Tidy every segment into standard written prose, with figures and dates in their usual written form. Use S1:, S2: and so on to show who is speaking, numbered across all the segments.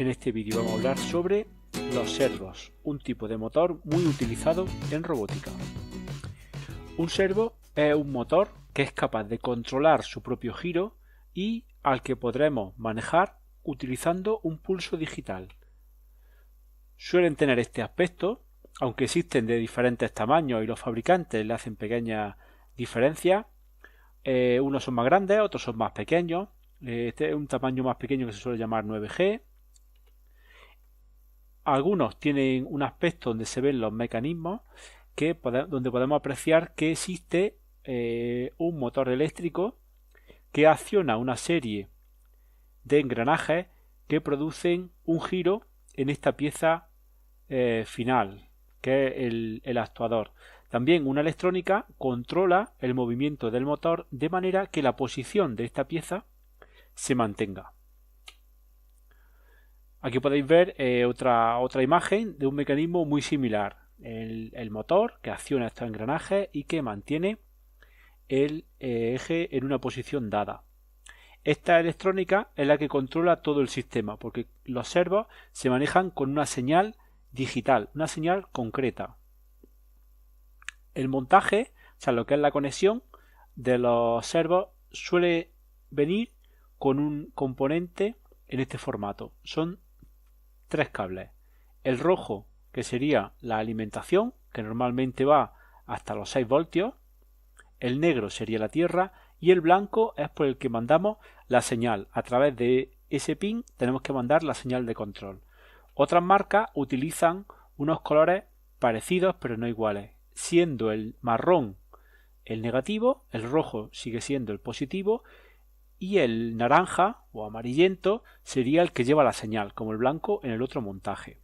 S1: En este vídeo vamos a hablar sobre los servos, un tipo de motor muy utilizado en robótica. Un servo es un motor que es capaz de controlar su propio giro y al que podremos manejar utilizando un pulso digital. Suelen tener este aspecto, aunque existen de diferentes tamaños y los fabricantes le hacen pequeñas diferencias. Unos son más grandes, otros son más pequeños. Este es un tamaño más pequeño que se suele llamar 9G. Algunos tienen un aspecto donde se ven los mecanismos donde podemos apreciar que existe un motor eléctrico que acciona una serie de engranajes que producen un giro en esta pieza final, que es el actuador. También una electrónica controla el movimiento del motor de manera que la posición de esta pieza se mantenga. Aquí podéis ver otra imagen de un mecanismo muy similar. El motor que acciona estos engranajes y que mantiene el eje en una posición dada. Esta electrónica es la que controla todo el sistema, porque los servos se manejan con una señal digital, una señal concreta. El montaje, o sea, lo que es la conexión de los servos, suele venir con un componente en este formato. Son 3 cables. El rojo, que sería la alimentación, que normalmente va hasta los 6 voltios. El negro sería la tierra y el blanco es por el que mandamos la señal. A través de ese pin tenemos que mandar la señal de control. Otras marcas utilizan unos colores parecidos pero no iguales, siendo el marrón el negativo, el rojo sigue siendo el positivo y el naranja o amarillento sería el que lleva la señal, como el blanco en el otro montaje.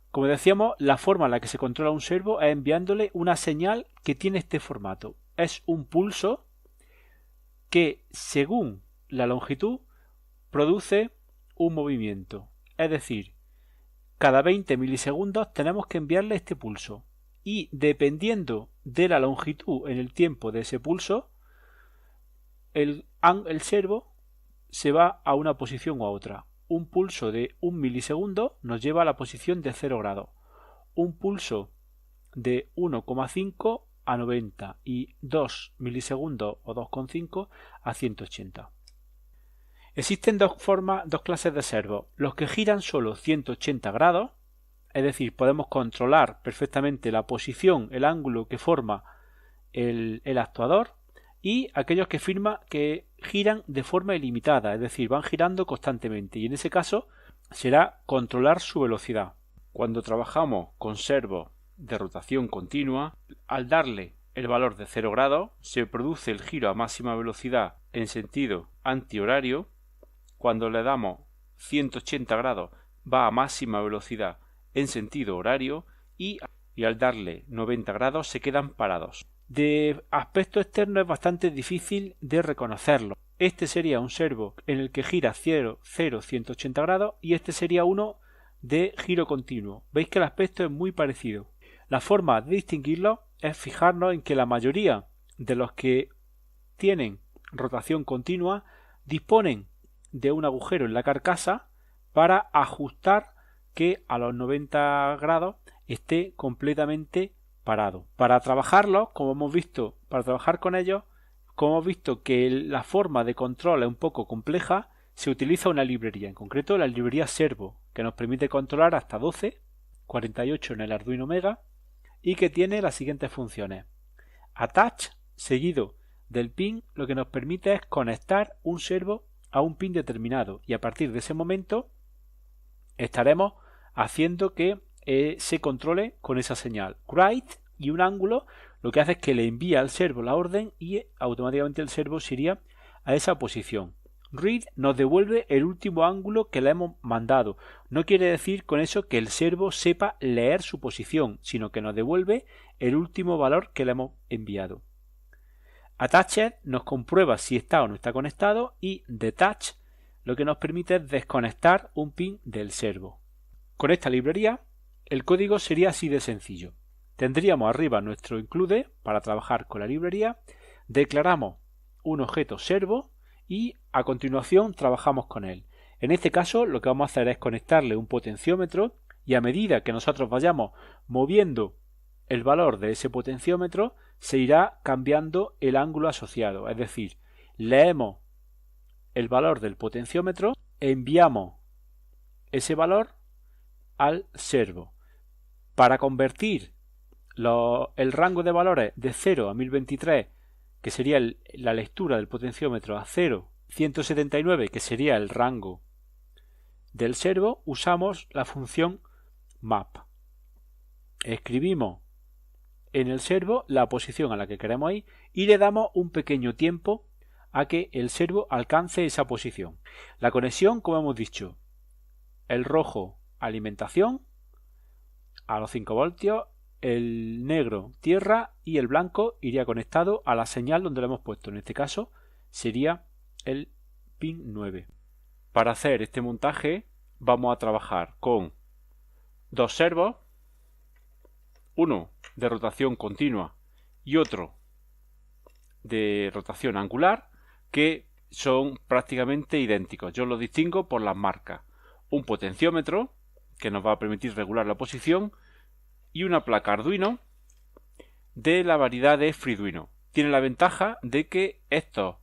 S1: Como decíamos, la forma en la que se controla un servo es enviándole una señal que tiene este formato. Es un pulso que, según la longitud, produce un movimiento. Es decir, cada 20 milisegundos tenemos que enviarle este pulso. Y dependiendo de la longitud en el tiempo de ese pulso, el servo se va a una posición u a otra. Un pulso de 1 milisegundo nos lleva a la posición de 0 grados. Un pulso de 1,5 a 90 y 2 milisegundos o 2,5 a 180. Existen dos clases de servos. Los que giran solo 180 grados, es decir, podemos controlar perfectamente la posición, el ángulo que forma el actuador, y aquellos que giran de forma ilimitada, es decir, van girando constantemente, y en ese caso será controlar su velocidad. Cuando trabajamos con servos de rotación continua, al darle el valor de 0 grados se produce el giro a máxima velocidad en sentido antihorario. Cuando le damos 180 grados va a máxima velocidad en sentido horario y al darle 90 grados se quedan parados. De aspecto externo es bastante difícil de reconocerlo. Este sería un servo en el que gira 180 grados y este sería uno de giro continuo. Veis que el aspecto es muy parecido. La forma de distinguirlo es fijarnos en que la mayoría de los que tienen rotación continua disponen de un agujero en la carcasa para ajustar que a los 90 grados esté completamente parado. Para trabajarlos, para trabajar con ellos, como hemos visto que la forma de control es un poco compleja, se utiliza una librería, en concreto la librería Servo, que nos permite controlar hasta 12, 48 en el Arduino Mega, y que tiene las siguientes funciones. Attach, seguido del pin, lo que nos permite es conectar un servo a un pin determinado, y a partir de ese momento estaremos haciendo que se controle con esa señal. Write y un ángulo lo que hace es que le envía al servo la orden y automáticamente el servo se iría a esa posición. Read nos devuelve el último ángulo que le hemos mandado. No quiere decir con eso que el servo sepa leer su posición, sino que nos devuelve el último valor que le hemos enviado. Attached nos comprueba si está o no está conectado y Detach lo que nos permite es desconectar un pin del servo. Con esta librería el código sería así de sencillo. Tendríamos arriba nuestro include para trabajar con la librería, declaramos un objeto servo y a continuación trabajamos con él. En este caso lo que vamos a hacer es conectarle un potenciómetro y a medida que nosotros vayamos moviendo el valor de ese potenciómetro se irá cambiando el ángulo asociado. Es decir, leemos el valor del potenciómetro, enviamos ese valor al servo. Para convertir el rango de valores de 0 a 1023, que sería la lectura del potenciómetro, a 0, 179, que sería el rango del servo, usamos la función map. Escribimos en el servo la posición a la que queremos ir y le damos un pequeño tiempo a que el servo alcance esa posición. La conexión, como hemos dicho, el rojo alimentación a los 5 voltios, el negro tierra y el blanco iría conectado a la señal donde lo hemos puesto. En este caso sería el pin 9. Para hacer este montaje vamos a trabajar con dos servos, uno de rotación continua y otro de rotación angular, que son prácticamente idénticos. Yo los distingo por las marcas. Un potenciómetro que nos va a permitir regular la posición y una placa Arduino de la variedad de Freeduino. Tiene la ventaja de que estos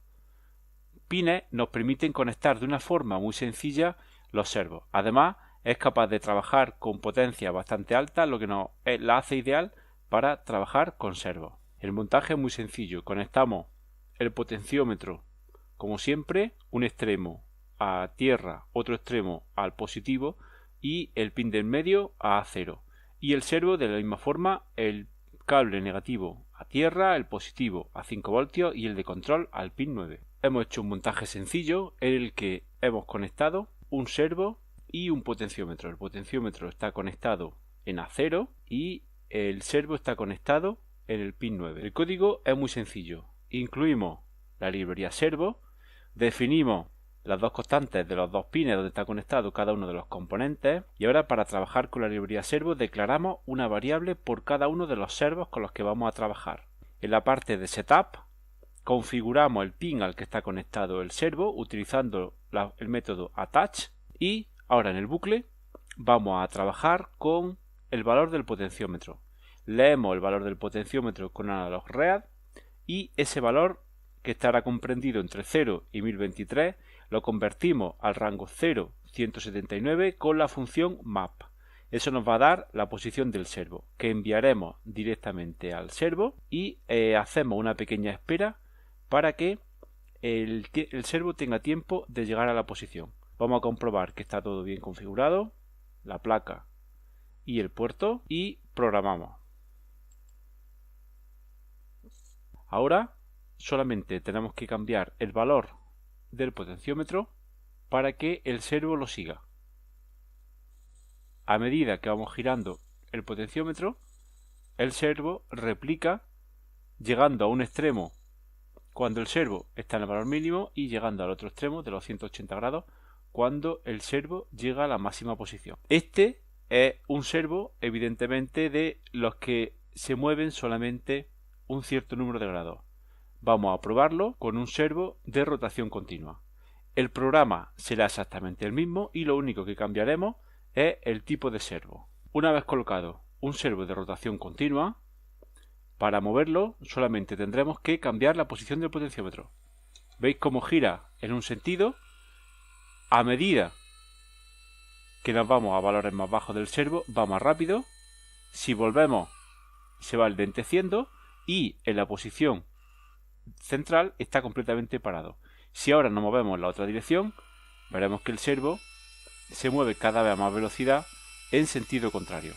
S1: pines nos permiten conectar de una forma muy sencilla los servos. Además, es capaz de trabajar con potencia bastante alta, lo que nos la hace ideal para trabajar con servos. El montaje es muy sencillo. Conectamos el potenciómetro, como siempre, un extremo a tierra, otro extremo al positivo y el pin del medio a 0. Y el servo de la misma forma, el cable negativo a tierra, el positivo a 5 voltios y el de control al pin 9. Hemos hecho un montaje sencillo en el que hemos conectado un servo y un potenciómetro. El potenciómetro está conectado en A0 y el servo está conectado en el pin 9. El código es muy sencillo. Incluimos la librería servo, definimos las dos constantes de los dos pines donde está conectado cada uno de los componentes y ahora para trabajar con la librería servo declaramos una variable por cada uno de los servos con los que vamos a trabajar. En la parte de setup configuramos el pin al que está conectado el servo utilizando el método attach y ahora en el bucle vamos a trabajar con el valor del potenciómetro. Leemos el valor del potenciómetro con analog read y ese valor, que estará comprendido entre 0 y 1023, lo convertimos al rango 0, 179 con la función map. Eso nos va a dar la posición del servo, que enviaremos directamente al servo y hacemos una pequeña espera para que el servo tenga tiempo de llegar a la posición. Vamos a comprobar que está todo bien configurado, la placa y el puerto, y programamos. Ahora solamente tenemos que cambiar el valor del potenciómetro para que el servo lo siga. A medida que vamos girando el potenciómetro, el servo replica llegando a un extremo cuando el servo está en el valor mínimo y llegando al otro extremo de los 180 grados cuando el servo llega a la máxima posición. Este es un servo evidentemente de los que se mueven solamente un cierto número de grados. Vamos a probarlo con un servo de rotación continua. El programa será exactamente el mismo y lo único que cambiaremos es el tipo de servo. Una vez colocado un servo de rotación continua, para moverlo solamente tendremos que cambiar la posición del potenciómetro. ¿Veis cómo gira en un sentido? A medida que nos vamos a valores más bajos del servo, va más rápido. Si volvemos, se va lenteciendo y en la posición central está completamente parado. Si ahora nos movemos en la otra dirección, veremos que el servo se mueve cada vez a más velocidad en sentido contrario.